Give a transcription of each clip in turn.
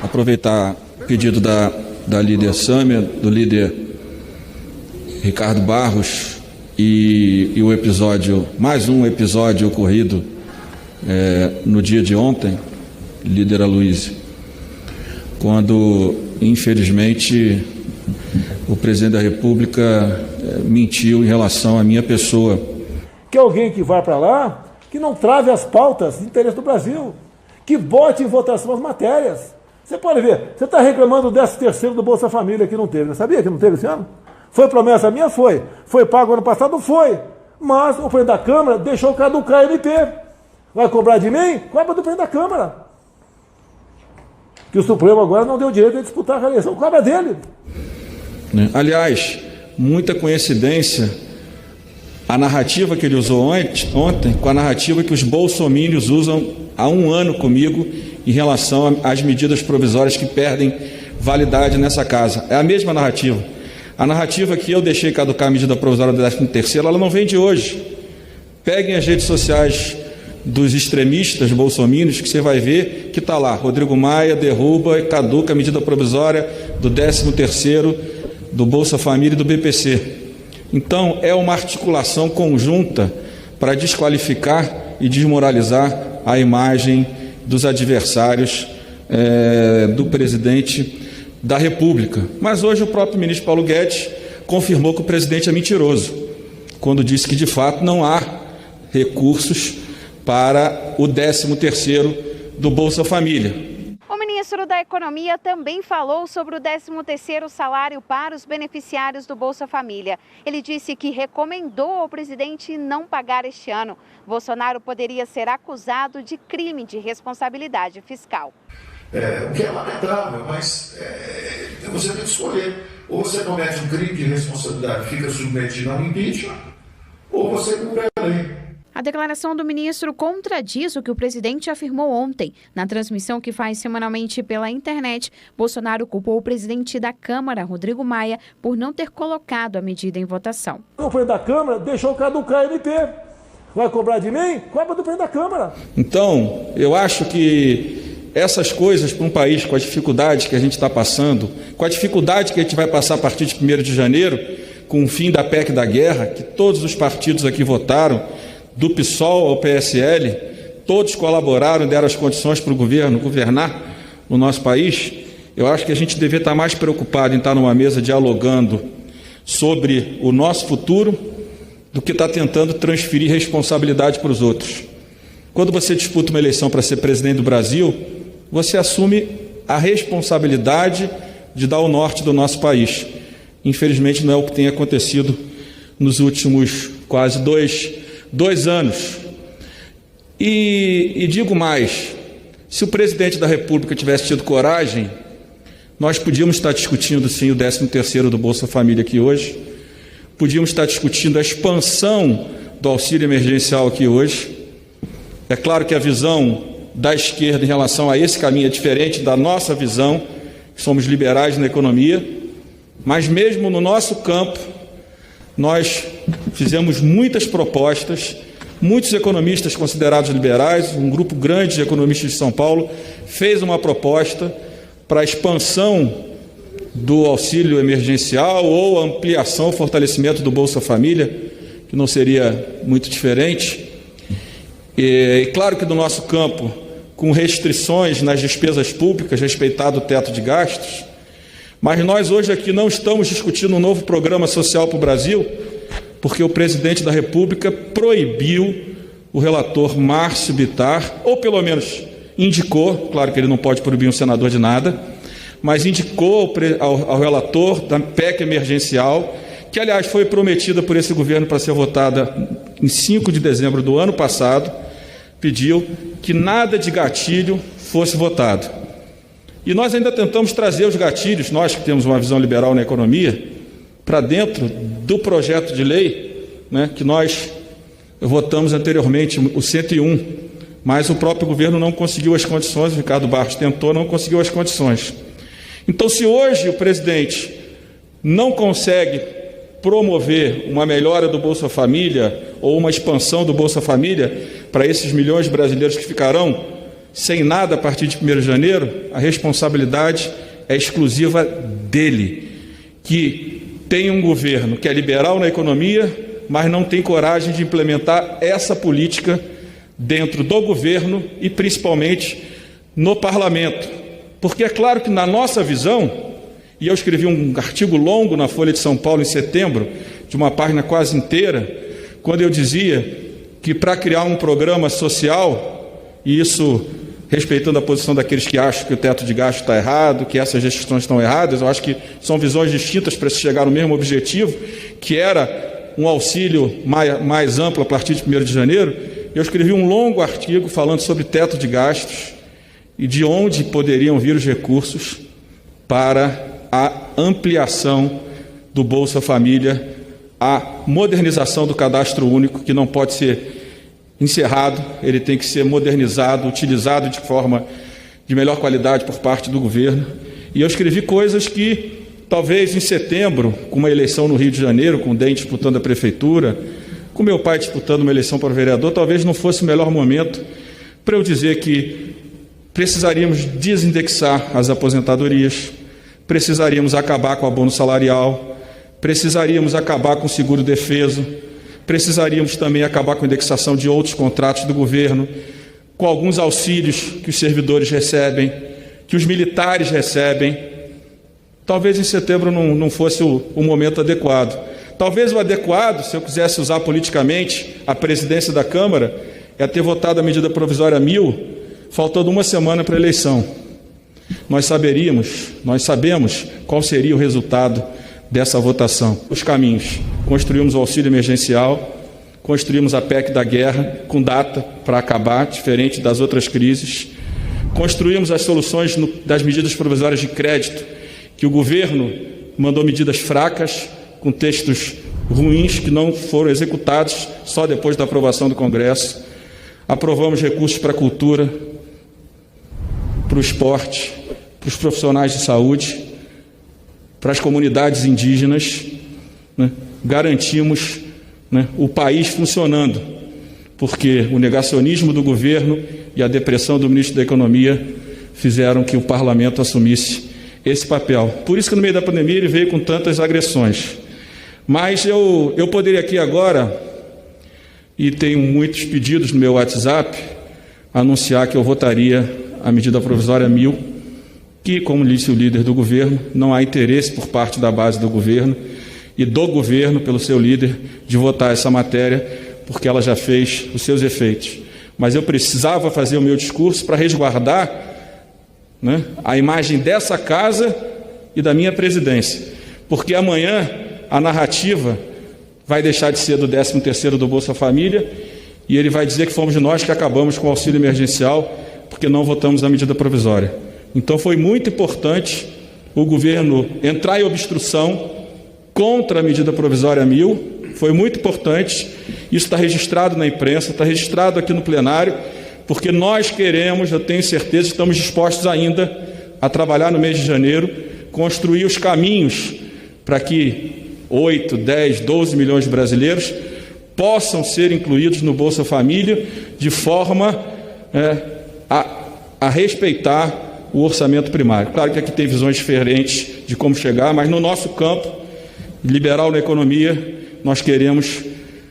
aproveitar o pedido da líder Sâmia, do líder Ricardo Barros e o episódio, mais um episódio ocorrido no dia de ontem, líder Aloysio, quando, infelizmente, o presidente da República mentiu em relação à minha pessoa. Que alguém que vá para lá, que não trave as pautas de interesse do Brasil, que bote em votação as matérias. Você pode ver, você está reclamando do 13º do Bolsa Família que não teve, não sabia que não teve esse ano? Foi promessa minha? Foi. Foi pago ano passado? Foi. Mas o presidente da Câmara deixou caducar a MP. Vai cobrar de mim? Cobra do presidente da Câmara. Que o Supremo agora não deu direito de disputar a reeleição, cobra dele. Aliás, muita coincidência a narrativa que ele usou ontem com a narrativa que os bolsomínios usam há um ano comigo em relação às medidas provisórias que perdem validade nessa casa. É a mesma narrativa. A narrativa que eu deixei caducar a medida provisória do 13º, ela não vem de hoje. Peguem as redes sociais dos extremistas bolsomínios, que você vai ver que está lá, Rodrigo Maia derruba e caduca a medida provisória do 13º do Bolsa Família e do BPC. Então, é uma articulação conjunta para desqualificar e desmoralizar a imagem dos adversários do presidente da República. Mas hoje o próprio ministro Paulo Guedes confirmou que o presidente é mentiroso, quando disse que, de fato, não há recursos para o 13º do Bolsa Família. O ministro da Economia também falou sobre o 13º salário para os beneficiários do Bolsa Família. Ele disse que recomendou ao presidente não pagar este ano. Bolsonaro poderia ser acusado de crime de responsabilidade fiscal. O que é lamentável, mas você tem que escolher. Ou você comete um crime de responsabilidade, fica submetido ao impeachment, ou você cumpre a lei. A declaração do ministro contradiz o que o presidente afirmou ontem. Na transmissão que faz semanalmente pela internet, Bolsonaro culpou o presidente da Câmara, Rodrigo Maia, por não ter colocado a medida em votação. O presidente da Câmara deixou caducar a MP. Vai cobrar de mim? Cobra do presidente da Câmara. Então, eu acho que essas coisas para um país com a dificuldade que a gente está passando, com a dificuldade que a gente vai passar a partir de 1º de janeiro, com o fim da PEC da guerra, que todos os partidos aqui votaram, do PSOL ao PSL, todos colaboraram, deram as condições para o governo governar o nosso país. Eu acho que a gente deveria estar mais preocupado em estar numa mesa dialogando sobre o nosso futuro do que estar tentando transferir responsabilidade para os outros. Quando você disputa uma eleição para ser presidente do Brasil, você assume a responsabilidade de dar o norte do nosso país. Infelizmente, não é o que tem acontecido nos últimos quase dois anos. E digo mais, se o presidente da República tivesse tido coragem, nós podíamos estar discutindo sim o 13º do Bolsa Família aqui hoje, podíamos estar discutindo a expansão do auxílio emergencial aqui hoje. É claro que a visão da esquerda em relação a esse caminho é diferente da nossa visão, que somos liberais na economia, mas mesmo no nosso campo, nós fizemos muitas propostas, muitos economistas considerados liberais, um grupo grande de economistas de São Paulo, fez uma proposta para a expansão do auxílio emergencial ou ampliação, fortalecimento do Bolsa Família, que não seria muito diferente. E claro que do nosso campo, com restrições nas despesas públicas, respeitado o teto de gastos, mas nós hoje aqui não estamos discutindo um novo programa social para o Brasil, porque o presidente da República proibiu o relator Márcio Bittar, ou pelo menos indicou, claro que ele não pode proibir um senador de nada, mas indicou ao relator da PEC emergencial, que aliás foi prometida por esse governo para ser votada em 5 de dezembro do ano passado, pediu que nada de gatilho fosse votado. E nós ainda tentamos trazer os gatilhos, nós que temos uma visão liberal na economia, para dentro do projeto de lei, né, que nós votamos anteriormente, o 101, mas o próprio governo não conseguiu as condições, o Ricardo Barros tentou, não conseguiu as condições. Então, se hoje o presidente não consegue promover uma melhora do Bolsa Família ou uma expansão do Bolsa Família para esses milhões de brasileiros que ficarão sem nada a partir de 1º de janeiro, a responsabilidade é exclusiva dele, que tem um governo que é liberal na economia, mas não tem coragem de implementar essa política dentro do governo e principalmente no parlamento. Porque é claro que na nossa visão, e eu escrevi um artigo longo na Folha de São Paulo em setembro, de uma página quase inteira, quando eu dizia que para criar um programa social, e isso respeitando a posição daqueles que acham que o teto de gasto está errado, que essas restrições estão erradas, eu acho que são visões distintas para se chegar no mesmo objetivo, que era um auxílio mais amplo a partir de 1º de janeiro. Eu escrevi um longo artigo falando sobre teto de gastos e de onde poderiam vir os recursos para a ampliação do Bolsa Família, a modernização do cadastro único, que não pode ser encerrado, ele tem que ser modernizado, utilizado de forma de melhor qualidade por parte do governo. E eu escrevi coisas que, talvez em setembro, com uma eleição no Rio de Janeiro, com o DEM disputando a prefeitura, com meu pai disputando uma eleição para vereador, talvez não fosse o melhor momento para eu dizer que precisaríamos desindexar as aposentadorias, precisaríamos acabar com o abono salarial, precisaríamos acabar com o seguro-defeso, precisaríamos também acabar com a indexação de outros contratos do governo, com alguns auxílios que os servidores recebem, que os militares recebem. Talvez em setembro não fosse o momento adequado. Talvez o adequado, se eu quisesse usar politicamente a presidência da Câmara, é ter votado a medida provisória 1000, faltando uma semana para a eleição. Nós sabemos qual seria o resultado dessa votação. Os caminhos: construímos o auxílio emergencial, construímos a PEC da guerra, com data para acabar, diferente das outras crises, construímos as soluções das medidas provisórias de crédito, que o governo mandou medidas fracas, com textos ruins, que não foram executados só depois da aprovação do Congresso. Aprovamos recursos para a cultura, para o esporte, para os profissionais de saúde, para as comunidades indígenas, né? Garantimos, né, o país funcionando, porque o negacionismo do governo e a depressão do ministro da Economia fizeram que o parlamento assumisse esse papel. Por isso que no meio da pandemia ele veio com tantas agressões. Mas eu poderia aqui agora, e tenho muitos pedidos no meu WhatsApp, anunciar que eu votaria a medida provisória 1000, que, como disse o líder do governo, não há interesse por parte da base do governo e do governo, pelo seu líder, de votar essa matéria, porque ela já fez os seus efeitos. Mas eu precisava fazer o meu discurso para resguardar, né, a imagem dessa casa e da minha presidência, porque amanhã a narrativa vai deixar de ser do 13º do Bolsa Família e ele vai dizer que fomos nós que acabamos com o auxílio emergencial porque não votamos a medida provisória. Então foi muito importante o governo entrar em obstrução contra a medida provisória 1000, foi muito importante, isso está registrado na imprensa, está registrado aqui no plenário, porque nós queremos, eu tenho certeza, estamos dispostos ainda a trabalhar no mês de janeiro, construir os caminhos para que 8, 10, 12 milhões de brasileiros possam ser incluídos no Bolsa Família de forma a respeitar o orçamento primário. Claro que aqui tem visões diferentes de como chegar, mas no nosso campo, liberal na economia, nós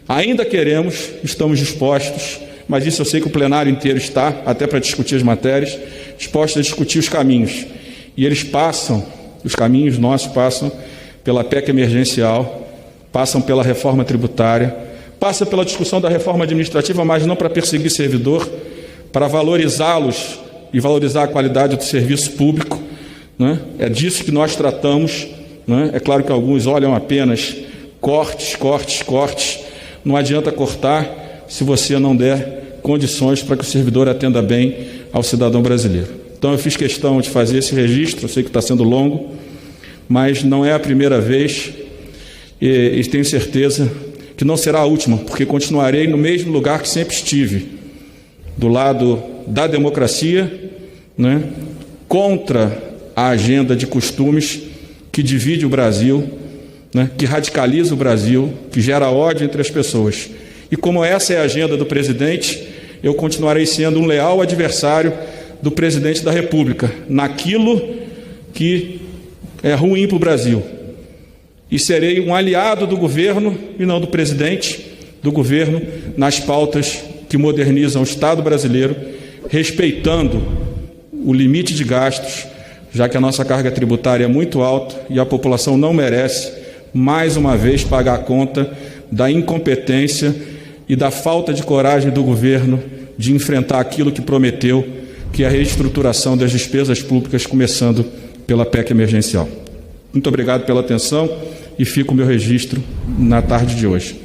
ainda queremos, estamos dispostos, mas isso eu sei que o plenário inteiro está, até para discutir as matérias, dispostos a discutir os caminhos. E eles passam, os caminhos nossos passam pela PEC emergencial, passam pela reforma tributária, passa pela discussão da reforma administrativa, mas não para perseguir servidor, para valorizá-los e valorizar a qualidade do serviço público, né? É disso que nós tratamos, né? É claro que alguns olham apenas cortes, cortes, cortes. Não adianta cortar se você não der condições para que o servidor atenda bem ao cidadão brasileiro. Então eu fiz questão de fazer esse registro, eu sei que está sendo longo, mas não é a primeira vez e tenho certeza que não será a última, porque continuarei no mesmo lugar que sempre estive, do lado da democracia, né, contra a agenda de costumes que divide o Brasil, né, que radicaliza o Brasil, que gera ódio entre as pessoas. E como essa é a agenda do presidente, eu continuarei sendo um leal adversário do presidente da República naquilo que é ruim para o Brasil. E serei um aliado do governo e não do presidente do governo nas pautas que modernizam o Estado brasileiro, respeitando o limite de gastos, já que a nossa carga tributária é muito alta e a população não merece, mais uma vez, pagar a conta da incompetência e da falta de coragem do governo de enfrentar aquilo que prometeu, que é a reestruturação das despesas públicas, começando pela PEC emergencial. Muito obrigado pela atenção e fica o meu registro na tarde de hoje.